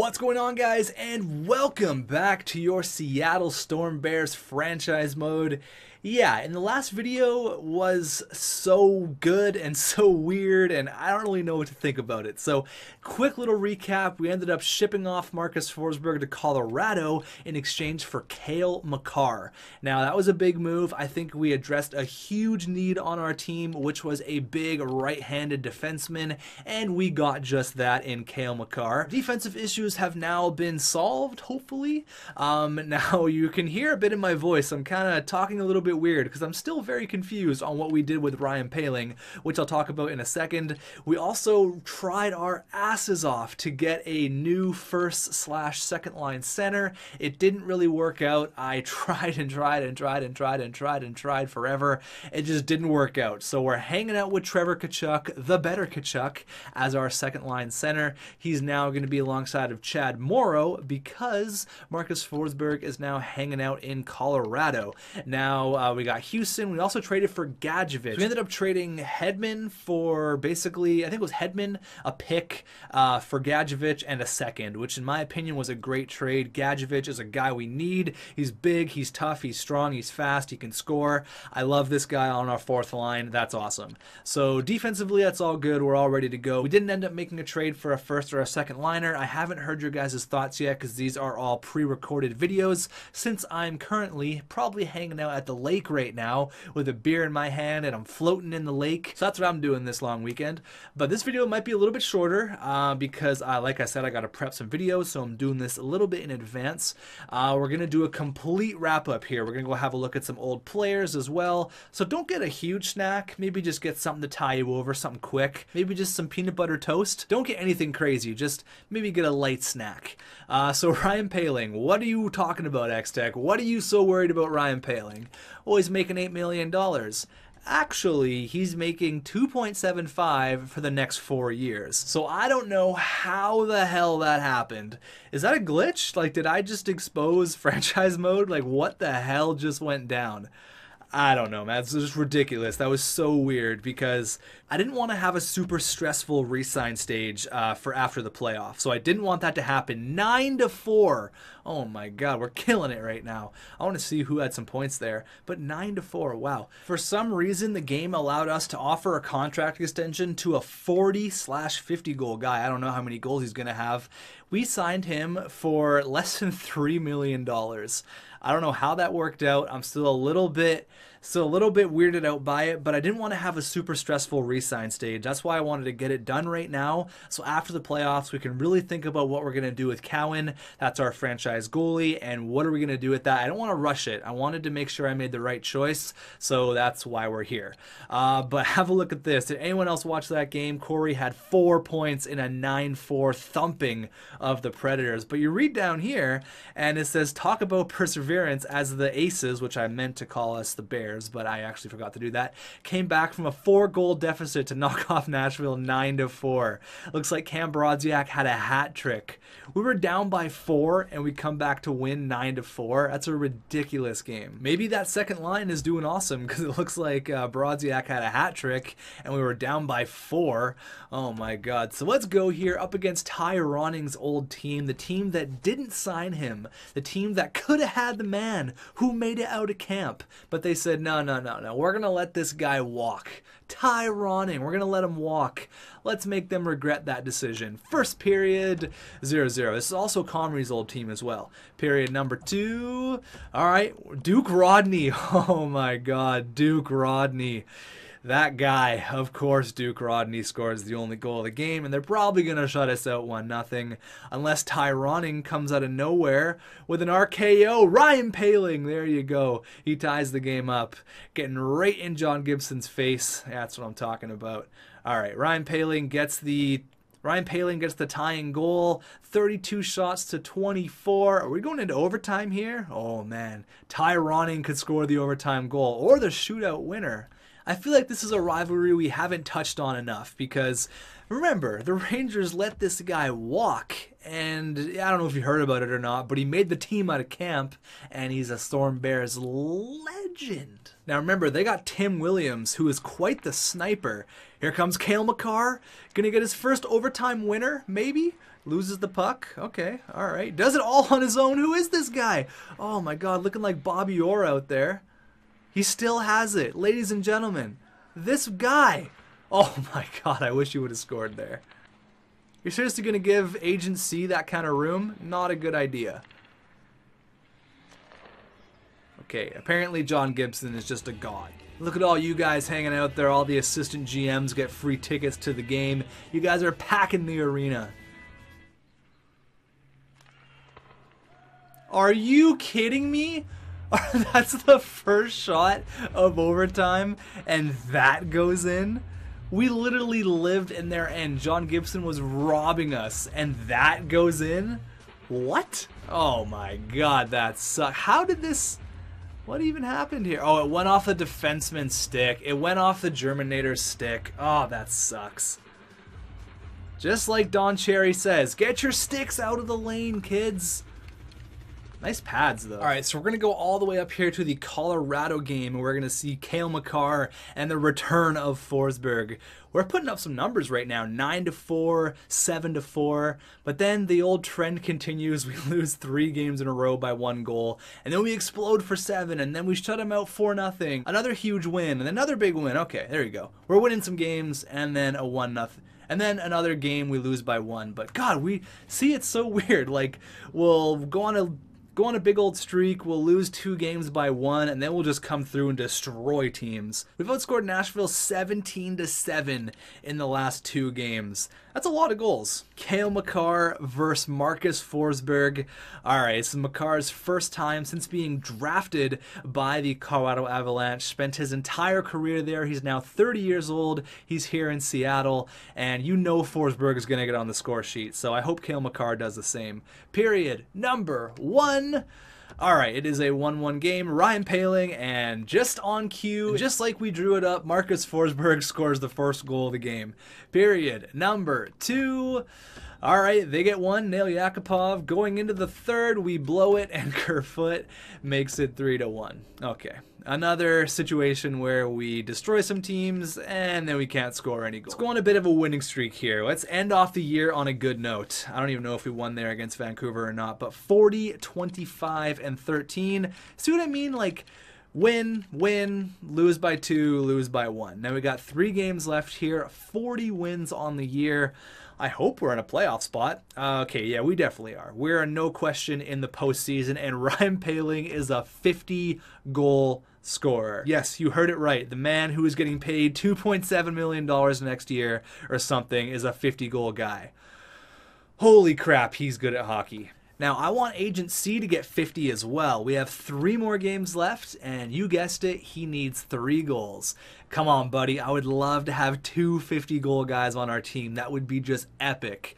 What's going on, guys, and welcome back to your Seattle Storm Bears franchise mode. Yeah, in the last video was so good and so weird, and I don't really know what to think about it. So, quick little recap. We ended up shipping off Marcus Forsberg to Colorado in exchange for Cale Makar. Now, that was a big move. I think we addressed a huge need on our team, which was a big right-handed defenseman, and we got just that in Cale Makar. Defensive issues have now been solved, hopefully. Now, you can hear a bit in my voice. I'm kind of talking a little bit weird because I'm still very confused on what we did with Ryan Poehling, which I'll talk about in a second. We also tried our asses off to get a new first/second line center. It didn't really work out. I tried and tried and tried and tried and tried and tried forever. It just didn't work out. So we're hanging out with Trevor Tkachuk, the better Tkachuk, as our second line center. He's now going to be alongside of Chad Morrow because Marcus Forsberg is now hanging out in Colorado. Now, we got Houston. We also traded for Gadjevich. So we ended up trading Hedman for basically, I think it was Hedman, a pick for Gadjevich, and a second, which in my opinion was a great trade. Gadjevich is a guy we need. He's big, he's tough, he's strong, he's fast, he can score. I love this guy on our fourth line. That's awesome. So defensively, that's all good. We're all ready to go. We didn't end up making a trade for a first or a second liner. I haven't heard your guys' thoughts yet because these are all pre-recorded videos since I'm currently probably hanging out at the lake right now with a beer in my hand and I'm floating in the lake. So that's what I'm doing this long weekend. But this video might be a little bit shorter because like I said, I got to prep some videos, so I'm doing this a little bit in advance. We're going to do a complete wrap up here. We're going to go have a look at some old players as well. So don't get a huge snack. Maybe just get something to tie you over, something quick. Maybe just some peanut butter toast. Don't get anything crazy. Just maybe get a light snack. So Ryan Poehling, what are you talking about, xTech? What are you so worried about Ryan Poehling? Well, he's making $8 million. Actually, he's making 2.75 for the next 4 years. So I don't know how the hell that happened. Is that a glitch? Like, did I just expose franchise mode? Like, what the hell just went down? I don't know, man. It's just ridiculous. That was so weird because I didn't want to have a super stressful re-sign stage for after the playoffs. So I didn't want that to happen. 9-4. Oh my God, we're killing it right now. I want to see who had some points there. But 9-4, wow. For some reason, the game allowed us to offer a contract extension to a 40/50 goal guy. I don't know how many goals he's going to have. We signed him for less than $3 million. I don't know how that worked out. I'm still a little bit weirded out by it, but I didn't want to have a super stressful re-sign stage. That's why I wanted to get it done right now. So after the playoffs, we can really think about what we're going to do with Cowan. That's our franchise goalie, and what are we going to do with that? I don't want to rush it. I wanted to make sure I made the right choice, so that's why we're here. But have a look at this. Did anyone else watch that game? Corey had 4 points in a 9-4 thumping of the Predators. But you read down here, and it says, talk about perseverance as the Aces, which I meant to call us the Bears, but I actually forgot to do that, came back from a 4-goal deficit to knock off Nashville 9-4. Looks like Cam Brodziak had a hat trick. We were down by 4 and we come back to win 9-4. That's a ridiculous game. Maybe that second line is doing awesome because it looks like Brodziak had a hat trick and we were down by 4. Oh my God. So let's go here up against Ty Ronning's old team, the team that didn't sign him, the team that could have had the man who made it out of camp, but they said, no, we're going to let this guy walk. Ty Ronning, we're going to let him walk. Let's make them regret that decision. First period, 0-0. This is also Comrie's old team as well. Period number 2. All right, Duke Rodney. Oh my God, Duke Rodney. That guy, of course, Duke Rodney scores the only goal of the game, and they're probably going to shut us out 1-0 unless Ty Ronning comes out of nowhere with an RKO. Ryan Poehling, there you go. He ties the game up, getting right in John Gibson's face. That's what I'm talking about. All right, Ryan Poehling gets the tying goal, 32 shots to 24. Are we going into overtime here? Oh, man. Ty Ronning could score the overtime goal or the shootout winner. I feel like this is a rivalry we haven't touched on enough because remember, the Rangers let this guy walk, and I don't know if you heard about it or not, but he made the team out of camp, and he's a Storm Bears legend. Now remember, they got Tim Williams, who is quite the sniper. Here comes Cale Makar, gonna get his first overtime winner, maybe? Loses the puck. Okay, all right. Does it all on his own. Who is this guy? Oh my God, looking like Bobby Orr out there. He still has it. Ladies and gentlemen, this guy. Oh my God, I wish he would have scored there. You're seriously going to give Agent C that kind of room? Not a good idea. Okay, apparently John Gibson is just a god. Look at all you guys hanging out there. All the assistant GMs get free tickets to the game. You guys are packing the arena. Are you kidding me? That's the first shot of overtime, and that goes in? We literally lived in their end. John Gibson was robbing us, and that goes in? What? Oh my God, that sucks. How did this... What even happened here? Oh, it went off the defenseman's stick. It went off the Germinator's stick. Oh, that sucks. Just like Don Cherry says, get your sticks out of the lane, kids. Nice pads, though. All right, so we're going to go all the way up here to the Colorado game, and we're going to see Cale Makar and the return of Forsberg. We're putting up some numbers right now, 9-4, 7-4, but then the old trend continues. We lose 3 games in a row by 1 goal, and then we explode for 7, and then we shut them out 4-0. Another huge win, and another big win. Okay, there you go. We're winning some games, and then a 1-0. And then another game we lose by 1. But God, we see it's so weird. Like, we'll go on a big old streak, we'll lose 2 games by 1, and then we'll just come through and destroy teams. We've outscored Nashville 17-7 in the last 2 games. That's a lot of goals. Cale Makar versus Marcus Forsberg. Alright, this is Makar's first time since being drafted by the Colorado Avalanche. Spent his entire career there. He's now 30 years old. He's here in Seattle, and you know Forsberg is going to get on the score sheet, so I hope Cale Makar does the same. Period. Number 1. Alright, it is a 1-1 game. Ryan Poehling, and just on cue, just like we drew it up, Marcus Forsberg scores the first goal of the game. Period. Number 2. Alright, they get 1. Nail Yakupov. Going into the 3rd, we blow it, and Kerfoot makes it 3-1. Okay. Another situation where we destroy some teams, and then we can't score any goals. Let's go on a bit of a winning streak here. Let's end off the year on a good note. I don't even know if we won there against Vancouver or not, but 40, 25, and 13. See what I mean? Like, win, lose by 2, lose by 1. Now we got 3 games left here, 40 wins on the year. I hope we're in a playoff spot. Okay, yeah, we definitely are. We're no question in the postseason, and Ryan Poehling is a 50-goal scorer. Yes, you heard it right. The man who is getting paid $2.7 million next year or something is a 50-goal guy. Holy crap, he's good at hockey. Now, I want Agent C to get 50 as well. We have 3 more games left, and you guessed it, he needs 3 goals. Come on, buddy. I would love to have 2 50-goal guys on our team. That would be just epic.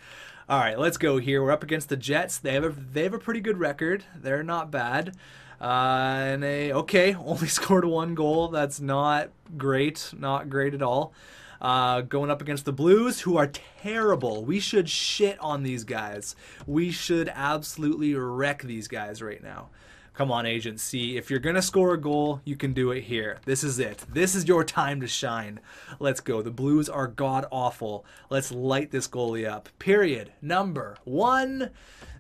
All right, let's go here. We're up against the Jets. They have a pretty good record. They're not bad. Okay, only scored 1 goal. That's not great. Not great at all. Going up against the Blues, who are terrible. We should shit on these guys. We should absolutely wreck these guys right now. Come on, Agent C. If you're going to score a goal, you can do it here. This is it. This is your time to shine. Let's go. The Blues are god-awful. Let's light this goalie up. Period. Number 1.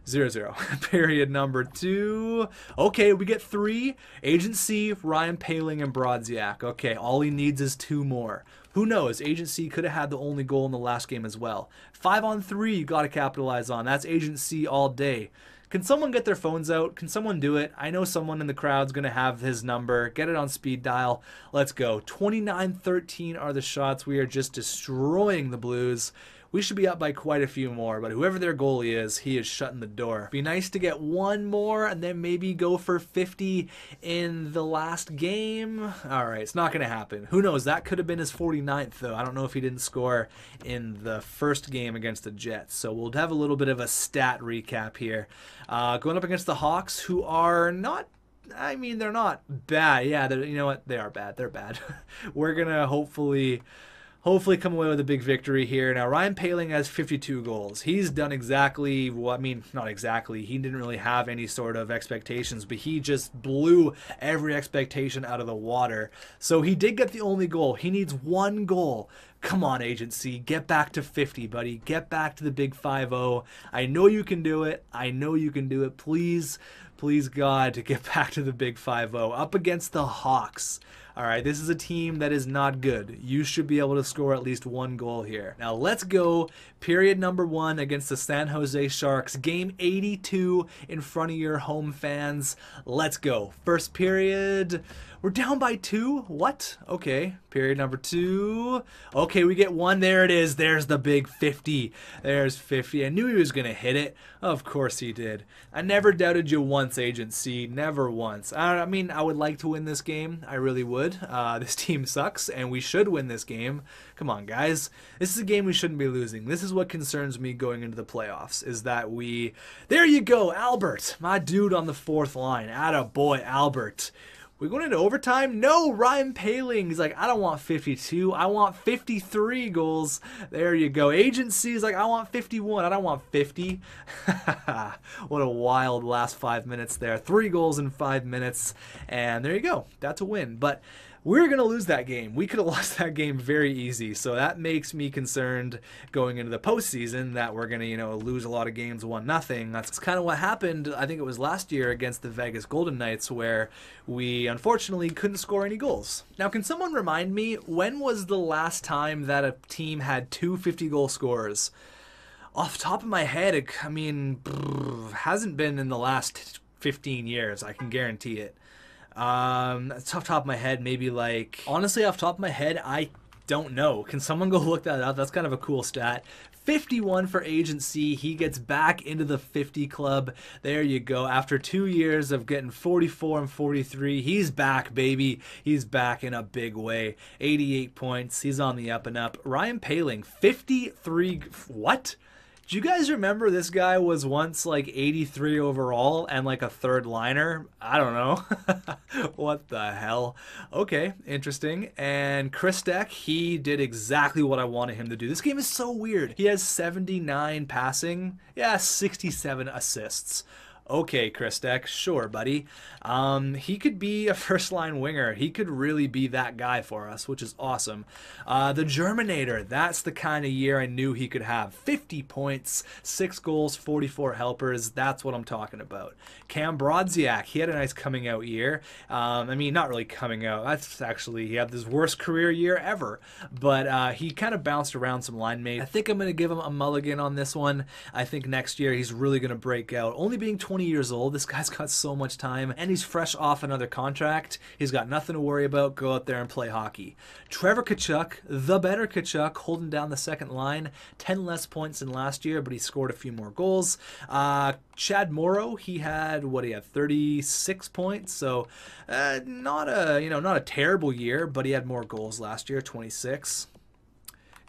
0-0. Period. Number 2. Okay, we get 3. Agent C, Ryan Poehling, and Brodziak. Okay, all he needs is 2 more. Who knows? Agent C could have had the only goal in the last game as well. 5-on-3 you got to capitalize on. That's Agent C all day. Can someone get their phones out? Can someone do it? I know someone in the crowd's going to have his number. Get it on speed dial. Let's go. 29-13 are the shots. We are just destroying the Blues. We should be up by quite a few more, but whoever their goalie is, he is shutting the door. Be nice to get 1 more and then maybe go for 50 in the last game. All right, it's not going to happen. Who knows? That could have been his 49th, though. I don't know if he didn't score in the first game against the Jets. So we'll have a little bit of a stat recap here. Going up against the Hawks, who are not I mean, they're not bad. Yeah, you know what? They are bad. They're bad. We're going to hopefully come away with a big victory here. Now, Ryan Poehling has 52 goals. He's done exactly what, I mean, not exactly. He didn't really have any sort of expectations, but he just blew every expectation out of the water. So he did get the only goal. He needs one goal. Come on, agency. Get back to 50, buddy. Get back to the big 5-0. I know you can do it. I know you can do it. Please, please, God, to get back to the big 5-0. Up against the Hawks. All right, this is a team that is not good. You should be able to score at least one goal here. Now, let's go. Period number 1 against the San Jose Sharks. Game 82 in front of your home fans. Let's go. First period. We're down by 2. What? Okay. Period number 2. Okay, we get 1. There it is. There's the big 50. There's 50. I knew he was going to hit it. Of course he did. I never doubted you once, Agent C. Never once. I mean, I would like to win this game. I really would. This team sucks, and we should win this game. Come on, guys. This is a game we shouldn't be losing. This is what concerns me going into the playoffs, is that we... There you go, Albert. My dude on the 4th line. Atta boy, Albert. We going into overtime? No, Ryan Poehling. He's like, I don't want 52. I want 53 goals. There you go. Agency is like, I want 51. I don't want 50. What a wild last 5 minutes there. 3 goals in 5 minutes. And there you go. That's a win. But we're going to lose that game. We could have lost that game very easy. So that makes me concerned going into the postseason that we're going to, lose a lot of games 1-0. That's kind of what happened, I think it was last year against the Vegas Golden Knights, where we unfortunately couldn't score any goals. Now, can someone remind me, when was the last time that a team had 2 50-goal scorers? Off the top of my head, hasn't been in the last 15 years, I can guarantee it. Off the top of my head, maybe honestly, off the top of my head, I don't know. Can someone go look that up? That's kind of a cool stat. 51 for Agent C. He gets back into the 50 club. There you go. After 2 years of getting 44 and 43, he's back, baby. He's back in a big way. 88 points. He's on the up and up. Ryan Poehling, 53. What? Do you guys remember this guy was once 83 overall and a 3rd liner? I don't know. What the hell? Okay, interesting. And Christek, he did exactly what I wanted him to do. This game is so weird. He has 79 passing. Yeah, 67 assists. Okay, Christek, sure, buddy. He could be a first-line winger. He could really be that guy for us, which is awesome. The Germinator, that's the kind of year I knew he could have. 50 points, 6 goals, 44 helpers. That's what I'm talking about. Cam Brodziak, he had a nice coming-out year. Not really coming out. That's actually, he had his worst career year ever. But he kind of bounced around some line mates. I think I'm going to give him a mulligan on this one. I think next year he's really going to break out. Only being 20 years old, this guy's got so much time, and he's fresh off another contract. He's got nothing to worry about. Go out there and play hockey. Trevor Tkachuk, the better Tkachuk, holding down the 2nd line. 10 less points than last year, but he scored a few more goals. Chad Morrow, he had 36 points, so not a terrible year, but he had more goals last year, 26.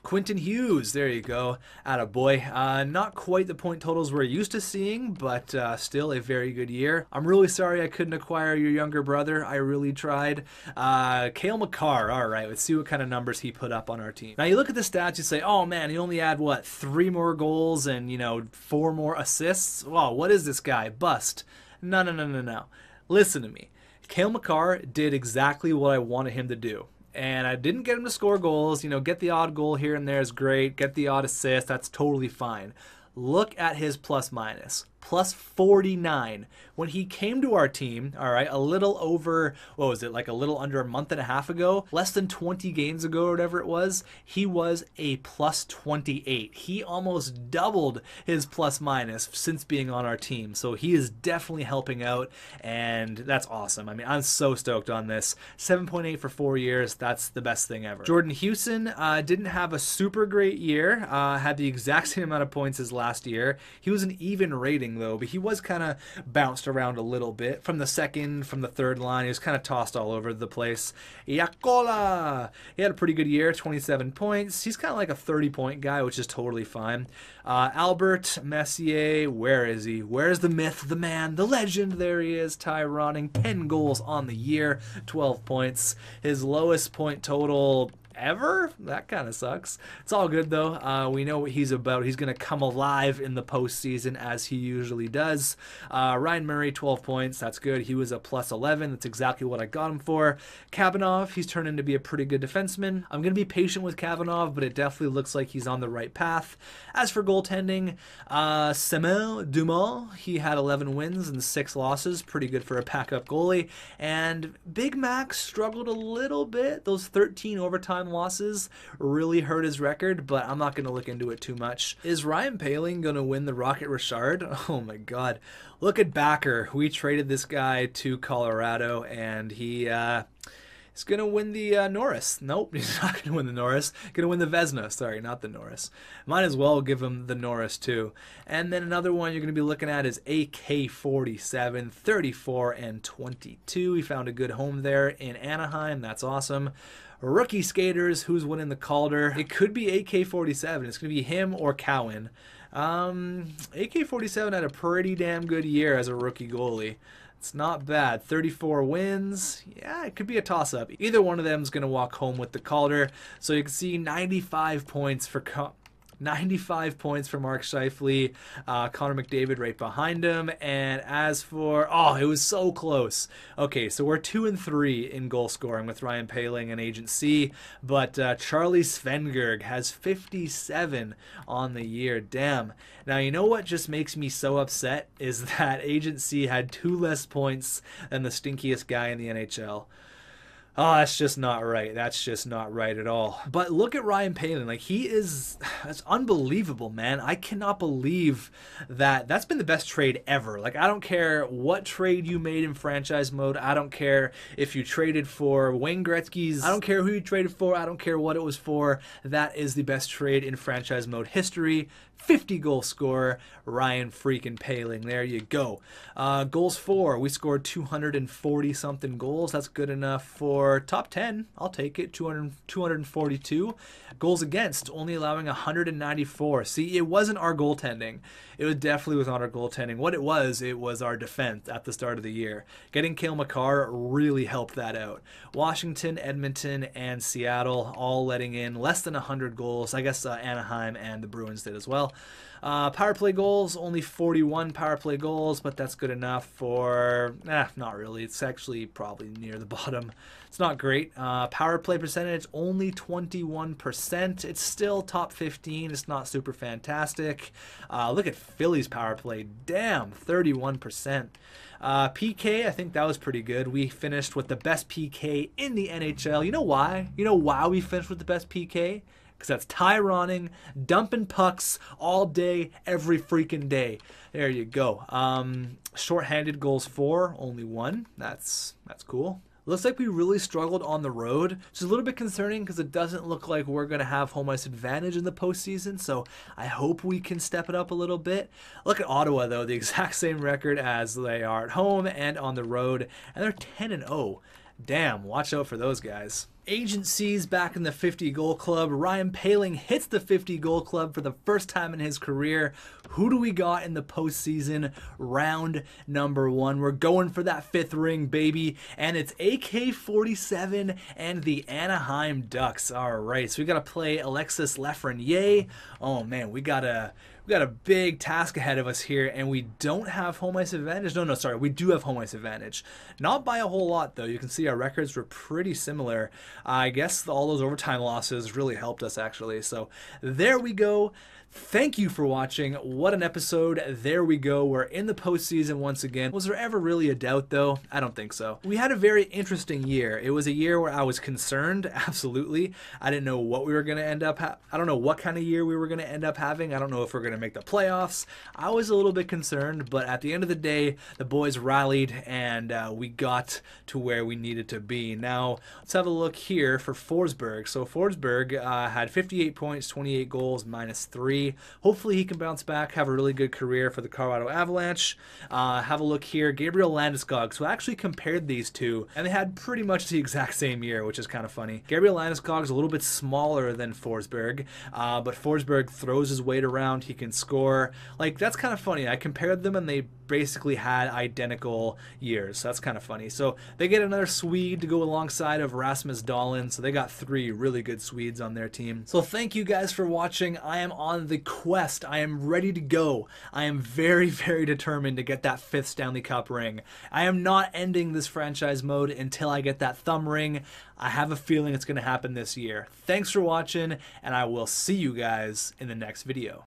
Quentin Hughes, there you go. Attaboy. Not quite the point totals we're used to seeing, but still a very good year. I'm really sorry I couldn't acquire your younger brother. I really tried. Cale Makar, all right, let's see what kind of numbers he put up on our team. Now, you look at the stats, you say, oh man, he only had, 3 more goals and, 4 more assists? Wow, what is this guy? Bust. No. Listen to me. Cale Makar did exactly what I wanted him to do. And I didn't get him to score goals. Get the odd goal here and there is great. Get the odd assist. That's totally fine. Look at his plus minus. Plus 49. When he came to our team, all right, a little over, a little under a month and a half ago, less than 20 games ago or whatever it was, he was a plus 28. He almost doubled his plus minus since being on our team. So he is definitely helping out, and that's awesome. I'm so stoked on this. 7.8 for 4 years. That's the best thing ever. Jordan Houston didn't have a super great year. Had the exact same amount of points as last year. He was an even rating. anything, though, but he was kind of bounced around a little bit. From the second, from the third line, he was kind of tossed all over the place. Yakola! He had a pretty good year, 27 points. He's kind of like a 30-point guy, which is totally fine. Albert Messier, where is he? Where's the myth, the man, the legend? There he is, Tyroning, 10 goals on the year, 12 points. His lowest point total ever? That kind of sucks. It's all good, though. We know what he's about. He's going to come alive in the postseason, as he usually does. Ryan Murray, 12 points. That's good. He was a plus 11. That's exactly what I got him for. Kavanagh, he's turned into be a pretty good defenseman. I'm going to be patient with Kavanagh, but it definitely looks like he's on the right path. As for goaltending, Samuel Dumas, he had 11 wins and 6 losses. Pretty good for a backup goalie. And Big Mac struggled a little bit. Those 13 overtime losses really hurt his record, but I'm not going to look into it too much. Is Ryan Poehling going to win the Rocket Richard? Oh my god. Look at Backer. We traded this guy to Colorado, and he's going to win the Norris. Nope, he's not going to win the Norris. Going to win the Vezina. Sorry, not the Norris. Might as well give him the Norris too. And then another one you're going to be looking at is AK-47, 34 and 22. He found a good home there in Anaheim. That's awesome. Rookie skaters, who's winning the Calder? It could be AK-47. It's going to be him or Cowan. AK-47 had a pretty damn good year as a rookie goalie. It's not bad. 34 wins. Yeah, it could be a toss-up. Either one of them is going to walk home with the Calder. So you can see 95 points for 95 points for Mark Scheifele, Connor McDavid right behind him. And as for, oh, it was so close. Okay, so we're 2 and 3 in goal scoring with Ryan Poehling and Agent C, but Charlie Svengerg has 57 on the year. Damn. Now, you know what just makes me so upset is that Agent C had 2 less points than the stinkiest guy in the NHL. Oh, that's just not right. That's just not right at all. But look at Ryan Poehling. Like, that's unbelievable, man. I cannot believe that that's been the best trade ever. Like, I don't care what trade you made in franchise mode. I don't care if you traded for Wayne Gretzky's. I don't care who you traded for. I don't care what it was for. That is the best trade in franchise mode history. 50 goal scorer, Ryan freaking Poehling. There you go. Goals for, we scored 240 something goals. That's good enough for top 10. I'll take it. 242. Goals against, only allowing 194. See, it wasn't our goaltending. It was definitely was not our goaltending. What it was our defense at the start of the year. Getting Cale Makar really helped that out. Washington, Edmonton, and Seattle all letting in less than 100 goals. I guess Anaheim and the Bruins did as well. Power play goals, only 41 power play goals, but that's good enough for, not really. It's actually probably near the bottom. It's not great. Power play percentage, only 21%. It's still top 15. It's not super fantastic. Look at Philly's power play. Damn, 31%. PK, I think that was pretty good. We finished with the best PK in the NHL. You know why? You know why we finished with the best PK? Because that's Tyroning, dumping pucks all day, every freaking day. There you go. Shorthanded goals for, only 1. That's cool. Looks like we really struggled on the road, which is a little bit concerning because it doesn't look like we're going to have home ice advantage in the postseason, so I hope we can step it up a little bit. Look at Ottawa, though, the exact same record as they are at home and on the road, and they're 10-0. Damn, watch out for those guys. Agencies back in the 50 goal club. Ryan Poehling hits the 50 goal club for the first time in his career. Who do we got in the postseason? Round number 1. We're going for that 5th ring, baby. And it's AK-47 and the Anaheim Ducks. All right, so we got to play Alexis Lafreniere. Oh, man, we got a big task ahead of us here, and we don't have home ice advantage. No, sorry, we do have home ice advantage. Not by a whole lot, though. You can see our records were pretty similar. I guess all those overtime losses really helped us, actually. So there we go. Thank you for watching. What an episode. There we go. We're in the postseason once again. Was there ever really a doubt, though? I don't think so. We had a very interesting year. It was a year where I was concerned, absolutely. I didn't know what we were going to end up I don't know what kind of year we were going to end up having. I don't know if we're going going to make the playoffs. I was a little bit concerned, but at the end of the day, the boys rallied and we got to where we needed to be. Now, let's have a look here for Forsberg. So Forsberg had 58 points, 28 goals, -3. Hopefully he can bounce back, have a really good career for the Colorado Avalanche. Have a look here, Gabriel Landeskog. So I actually compared these two, and they had pretty much the exact same year, which is kind of funny. Gabriel Landeskog is a little bit smaller than Forsberg, but Forsberg throws his weight around. He can score. Like, that's kind of funny. I compared them, and they basically had identical years. So that's kind of funny. So they get another Swede to go alongside of Rasmus Dahlin. So they got 3 really good Swedes on their team. So thank you guys for watching. I am on the quest. I am ready to go. I am very, very determined to get that 5th Stanley Cup ring. I am not ending this franchise mode until I get that thumb ring. I have a feeling it's going to happen this year. Thanks for watching, and I will see you guys in the next video.